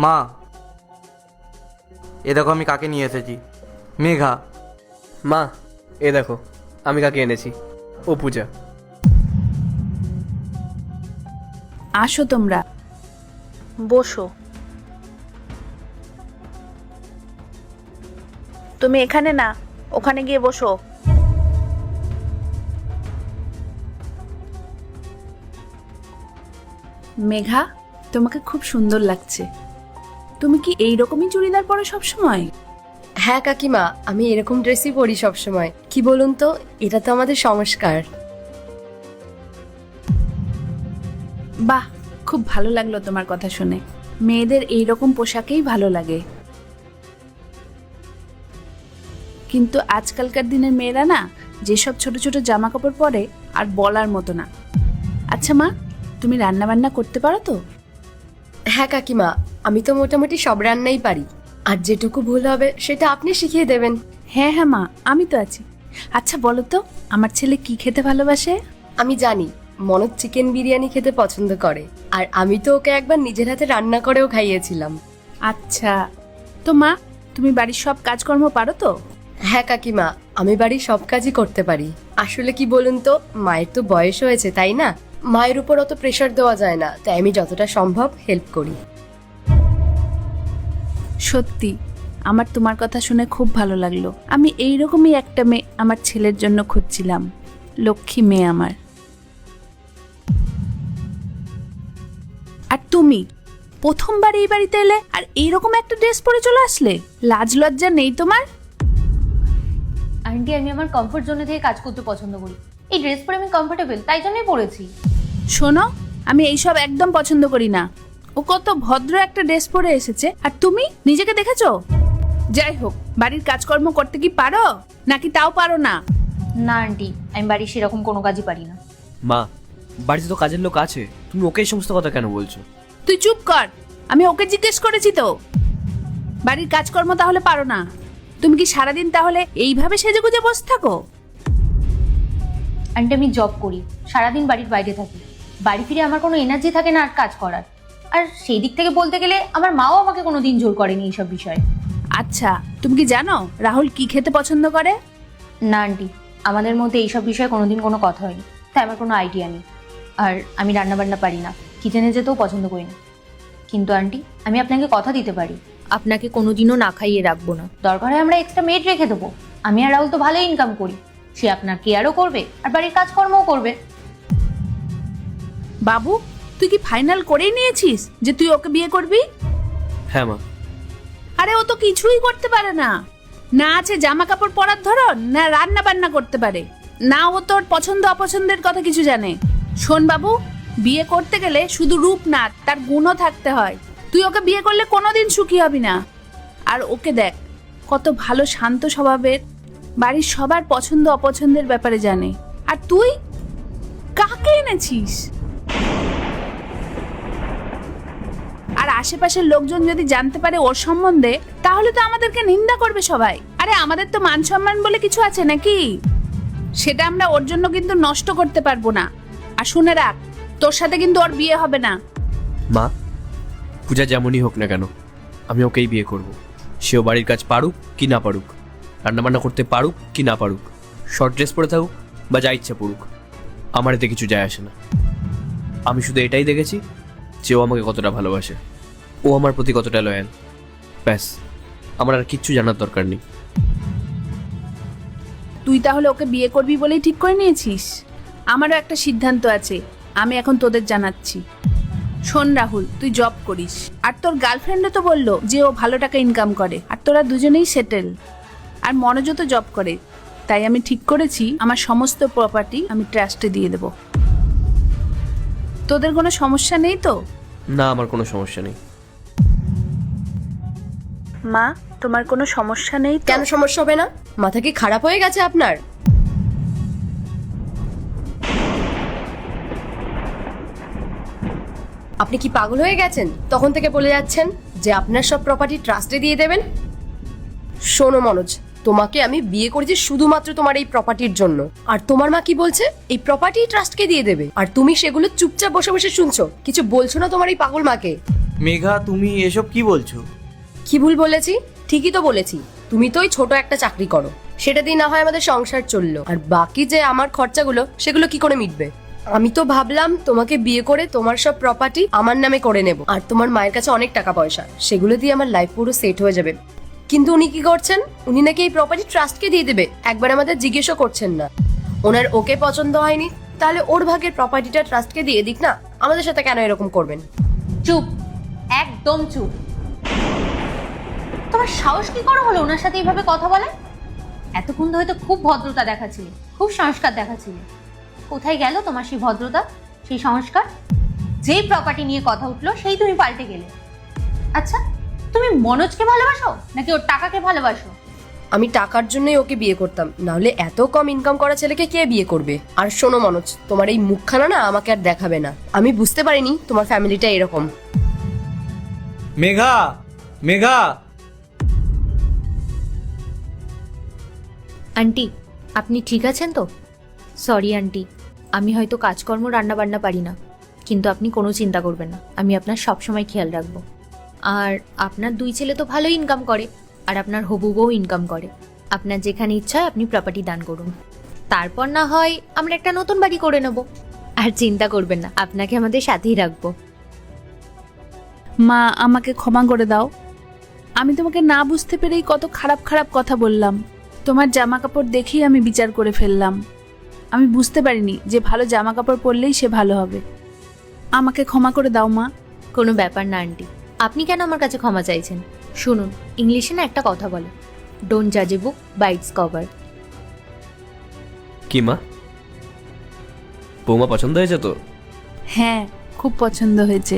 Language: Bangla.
মা, এ দেখো আমি কাকে নিয়ে এসেছি। মেঘা। মা, এ দেখো আমি কাকে এনেছি। ও পূজা। আসো তোমরা, বসো। তুমি এখানে না, ওখানে গিয়ে বসো। মেঘা, তোমাকে খুব সুন্দর লাগছে। তুমি কি এই রকমই চুড়িদার পরো সব সময়? হ্যাঁ কাকিমা, আমি এরকম ড্রেসই পরি সব সময়। কি বলুন তো, এটা তো আমাদের সংস্কার। বাহ, খুব ভালো লাগলো তোমার কথা শুনে। মেয়েদের এই রকম পোশাকেই ভালো লাগে। কিন্তু আজকালকার দিনের মেয়েরা না, যেসব ছোট ছোট জামা কাপড় পরে আর বলার মতো না। আচ্ছা মা, তুমি রান্না বান্না করতে পারো তো? হ্যাঁ কাকিমা, আমি তো মোটামুটি সব রান্নাই পারি। আর যেটুকু ভুল হবে সেটা আপনি শিখিয়ে দেবেন। হ্যাঁ হ্যাঁ মা, আমি তো আছি। আচ্ছা বলো তো, আমার ছেলে কি খেতে ভালোবাসে? আমি জানি মনোজ চিকেন বিরিয়ানি খেতে পছন্দ করে। আর আমি তো ওকে একবার নিজের হাতে রান্না করেও খাইয়েছিলাম। আচ্ছা, তো মা, তুমি বাড়ির সব কাজকর্ম পারো তো? হ্যাঁ কাকিমা, আমি বাড়ির সব কাজই করতে পারি। আসলে কি বলুন তো, মায়ের তো বয়স হয়েছে, তাই না? মায়ের উপর অত প্রেশার দেওয়া যায় না, তাই আমি যতটা সম্ভব হেল্প করি। সত্যি, আমার তোমার কথা শুনে খুব ভালো লাগলো। আমি এইরকমই একটা মেয়ে আমার ছেলের জন্য খুঁজছিলাম। লক্ষ্মী মেয়ে আমার। আর তুমি প্রথমবার এই বাড়িতে এলে আর এইরকম একটা ড্রেস পরে চলে আসলে? লাজ লজ্জা নেই তোমার? আন্টি, আমি আমার কমফোর্ট জোনে থেকে কাজ করতে পছন্দ করি। এই ড্রেস পরে আমি কমফোর্টেবল, তাই জন্যই পরেছি। শোনো, আমি এইসব একদম পছন্দ করি না। ও কত ভদ্র একটা ড্রেস পরে এসেছে, আর তুমি নিজেকে দেখেছো? যাই হোক, বাড়ির কাজকর্ম করতে কি পারো, নাকি তাও পারো না? না আন্টি, আমি বাড়ির সেরকম কোনো কাজই পারি না। মা, বাড়িতে তো কাজের লোক আছে, তুমি ওকে এই সমস্ত কথা কেন বলছো? তুই চুপ কর, আমি ওকে জিজ্ঞেস করেছি তো। বাড়ির কাজকর্ম তাহলে পারো না? তুমি কি সারাদিন তাহলে এইভাবে সেজেগুজে বসে থাকো? আন্টি, আমি জব করি, সারাদিন বাড়ির বাইরে থাকি। বাড়ি ফিরে আমার কোনো এনার্জি থাকে না আর কাজ করার। আর সেই দিক থেকে বলতে গেলে আমার মাও আমাকে কোনো দিন জোর করেনি এইসব বিষয়ে। আচ্ছা, তুমি কি জানো রাহুল কি খেতে পছন্দ করে? না আন্টি, আমাদের মধ্যে এইসব বিষয়ে কোনোদিন কোনো কথা হয়নি, তাই আমার কোনো আইডিয়া নেই। আর আমি রান্নাবান্না পারি না, কিচেনে যেতেও পছন্দ করি না। কিন্তু আন্টি, আমি আপনাকে কথা দিতে পারি, আপনাকে কোনোদিনও না খাইয়ে রাখবো না। দরকার হয় আমরা এক্সট্রা মেড রেখে দেবো। আমি আর রাহুল তো ভালোই ইনকাম করি, সে আপনার কেয়ারও করবে আর বাড়ির কাজকর্মও করবে। বাবু, তুই কি ফাইনাল করেই নিয়েছিস যে তুই ওকে বিয়ে করবি? হ্যাঁ মা। আরে ও তো কিছুই করতে পারে না। না আছে জামা কাপড় পরার ধরন, না রান্না বান্না করতে পারে, না ও তোর পছন্দ অপছন্দের কথা কিছু জানে। শোন বাবু, বিয়ে করতে গেলে শুধু রূপ না, তার গুণও থাকতে হয়। তুই ওকে বিয়ে করলে কোনোদিন সুখী হবি না। আর ওকে দেখ, কত ভালো শান্ত স্বভাবের, বাড়ির সবার পছন্দ অপছন্দের ব্যাপারে জানে। আর তুই কাকে এনেছিস? আর আশেপাশের লোকজন যদি জানতে পারে ওর সম্বন্ধে, তাহলে তো আমাদেরকে নিন্দা করবে সবাই। আরে আমাদের তো মান সম্মান বলে কিছু আছে নাকি? সেটা আমরা ওর জন্য কিন্তু নষ্ট করতে পারবো না। আর শুনে রাখ, তোর সাথে কিন্তু ওর বিয়ে হবে না। মা, পূজা যেমনই হোক না কেন, আমি ওকেই বিয়ে করব। সেও বাড়ির কাজ পারুক কি না পারুক, রান্নাবান্না করতে পারুক কি না পারুক, শর্ট ড্রেস পরে থাকুক বা যা ইচ্ছা পড়ুক, আমার এতে কিছু যায় আসে না। আমি শুধু এটাই দেখেছি যে ও আমাকে কতটা ভালোবাসে, ও আমার প্রতি কতটা লয়াল। ব্যাস, আমার আর কিচ্ছু জানার দরকার নেই। তুই তাহলে ওকে বিয়ে করবি বলেই ঠিক করে নিয়েছিস? আমারও একটা সিদ্ধান্ত আছে, আমি এখন তোদের জানাচ্ছি। শোন রাহুল, তুই জব করিস, আর তোর গার্লফ্রেন্ডও তো বললো যে ও ভালো টাকা ইনকাম করে, আর তোরা দুজনেই সেটেল। আর মনোজও তো জব করে, তাই আমি ঠিক করেছি আমার সমস্ত প্রপার্টি আমি ট্রাস্টে দিয়ে দেব। তোদের কোনো সমস্যা নেই তো? না, আমার কোনো সমস্যা নেই। মা, তোমার কোনো সমস্যা নেই তো? কেন সমস্যা হবে না? মাথা কি খারাপ হয়ে গেছে আপনার? আপনি কি পাগল হয়ে গেছেন? তখন থেকে বলে যাচ্ছেন যে আপনার সব প্রপার্টি ট্রাস্টে দিয়ে দেবেন। শোনো মনোজ, তোমাকে আমি বিয়ে করেছি শুধুমাত্র তোমার এই প্রপার্টির জন্য, আর তোমার মা কি বলছে এই প্রপার্টি ট্রাস্টকে দিয়ে দেবে, আর তুমি সেগুলো চুপচাপ বসে বসে শুনছো, কিছু বলছো না তোমার এই পাগল মাকে। মেঘা, তুমি এসব কি বলছো? কি ভুল বলেছি? ঠিকই তো বলেছি। তুমি তো ওই ছোট একটা চাকরি করো, সেটা দিয়ে না হয় আমাদের সংসার চললো, আর বাকি যে আমার খরচাগুলো সেগুলো কি করে মিটবে? আমি তো ভাবলাম তোমাকে বিয়ে করে তোমার সব প্রপার্টি আমার নামে করে নেব, আর তোমার মায়ের কাছে অনেক টাকা পয়সা, সেগুলো দিয়ে আমার লাইফ পুরো সেট হয়ে যাবে। কিন্তু উনি কি করছেন, উনি নাকি এই প্রপার্টি ট্রাস্টকে দিয়ে দেবে, একবার আমাদের জিজ্ঞেসও করছেন না। ওনার ওকে পছন্দ হয়নি, তাহলে ওর ভাগের প্রপার্টিটা ট্রাস্টকে দিয়ে দিক না, আমাদের সাথে কেন এরকম করবেন? চুপ, একদম চুপ। তোমার সাহস কি করে হলো ওনার সাথে এইভাবে কথা বলে? এতক্ষণ তো হয়তো খুব ভদ্রতা দেখাচ্ছিলে, খুব সংস্কার দেখাচ্ছিলে। কোথায় গেল তোমার সেই ভদ্রতা, সেই সংস্কার? যেই প্রপার্টি নিয়ে কথা উঠলো সেই তুমি পাল্টে গেলে। আচ্ছা, তুমি মনোজকে ভালোবাসো নাকি ওর টাকাকে ভালোবাসো? আমি টাকার জন্যই ওকে বিয়ে করতাম, নাহলে এত কম ইনকাম করা ছেলেকে কে বিয়ে করবে? আর শোনো মনোজ, তোমার এই মুখখানা না আমাকে আর দেখাবে না। আমি বুঝতে পারিনি তোমার ফ্যামিলিটা এরকম। মেঘা, মেঘা। আন্টি, আপনি ঠিক আছেন তো? সরি আন্টি, আমি হয়তো কাজকর্ম রান্না বান্না পারি না, কিন্তু আপনি কোনো চিন্তা করবেন না, আমি আপনার সবসময় খেয়াল রাখবো। আর আপনার দুই ছেলে তো ভালো ইনকাম করে, আর আপনার হবু বউ ইনকাম করে। আপনার যেখানে ইচ্ছা হয় আপনি প্রপার্টি দান করুন, তারপর না হয় আমরা একটা নতুন বাড়ি করে নেব। আর চিন্তা করবেন না, আপনাকে আমাদের সাথেই রাখবো। মা, আমাকে ক্ষমা করে দাও। আমি তোমাকে না বুঝতে পেরেই কত খারাপ খারাপ কথা বললাম। তোমার জামা কাপড় দেখেই আমি বিচার করে ফেললাম। আমি বুঝতে পারিনি যে ভালো জামা কাপড় পরলেই সে ভালো হবে। আমাকে ক্ষমা করে দাও মা। কোনো ব্যাপার না আন্টি, আপনি কেন আমার কাছে ক্ষমা চাইছেন? শুনুন, ইংলিশে না একটা কথা বলে, ডোন্ট জাজ এ বুক বাই ইটস কভার। কি মা, বৌমা পছন্দ হয়েছে তো? হ্যাঁ, খুব পছন্দ হয়েছে।